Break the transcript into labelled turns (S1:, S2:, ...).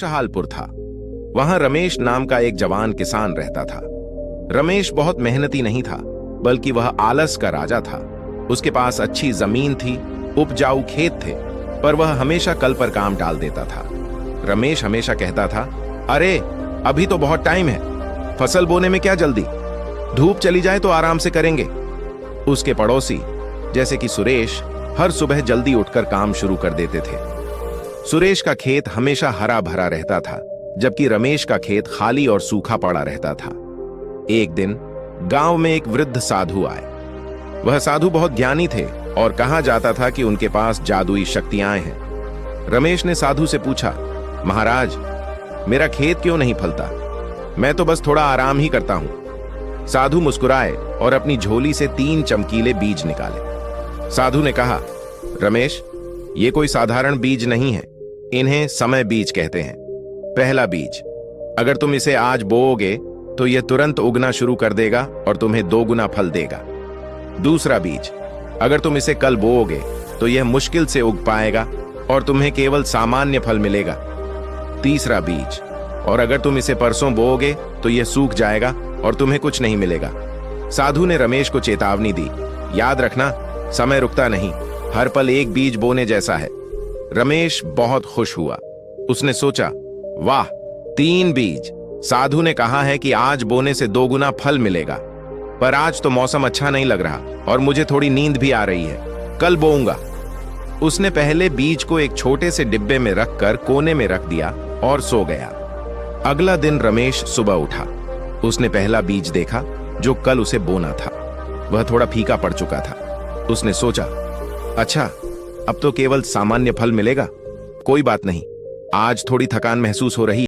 S1: खुशहालपुर था। वहां रमेश नाम का एक जवान किसान रहता था। रमेश बहुत मेहनती नहीं था, बल्कि वह आलस का राजा था। उसके पास अच्छी जमीन थी, उपजाऊ खेत थे, पर वह हमेशा कल पर काम टाल देता था। रमेश हमेशा कहता था, अरे अभी तो बहुत टाइम है, फसल बोने में क्या जल्दी, धूप चली जाए तो आराम से करेंगे। उसके पड़ोसी जैसे कि सुरेश हर सुबह जल्दी उठकर काम शुरू कर देते थे। सुरेश का खेत हमेशा हरा भरा रहता था, जबकि रमेश का खेत खाली और सूखा पड़ा रहता था। एक दिन गांव में एक वृद्ध साधु आए। वह साधु बहुत ज्ञानी थे और कहा जाता था कि उनके पास जादुई शक्तियां हैं। रमेश ने साधु से पूछा, महाराज, मेरा खेत क्यों नहीं फलता? मैं तो बस थोड़ा आराम ही करता हूं। साधु मुस्कुराए और अपनी झोली से 3 चमकीले बीज निकाले। साधु ने कहा, रमेश, ये कोई साधारण बीज नहीं है, इन्हें समय बीज कहते हैं। पहला बीज, अगर तुम इसे आज बोओगे तो यह तुरंत उगना शुरू कर देगा और तुम्हें 2 गुना फल देगा। दूसरा बीज, अगर तुम इसे कल बोओगे तो यह मुश्किल से उग पाएगा और तुम्हें केवल सामान्य फल मिलेगा। तीसरा बीज, और अगर तुम इसे परसों बोओगे तो यह सूख जाएगा और तुम्हें कुछ नहीं मिलेगा। साधु ने रमेश को चेतावनी दी, याद रखना, समय रुकता नहीं, हर पल एक बीज बोने जैसा है। रमेश बहुत खुश हुआ। उसने सोचा, वाह, 3 बीज। साधु ने कहा है कि आज बोने से 2 गुना फल मिलेगा, पर आज तो मौसम अच्छा नहीं लग रहा और मुझे थोड़ी नींद भी आ रही है, कल बोऊंगा। उसने पहले बीज को एक छोटे से डिब्बे में रखकर कोने में रख दिया और सो गया। अगला दिन रमेश सुबह उठा। उसने पहला बीज देखा जो कल उसे बोना था। वह थोड़ा फीका पड़ चुका था। उसने सोचा, अच्छा, अब तो केवल सामान्य फल मिलेगा, कोई बात नहीं, आज थोड़ी थकान महसूस हो रही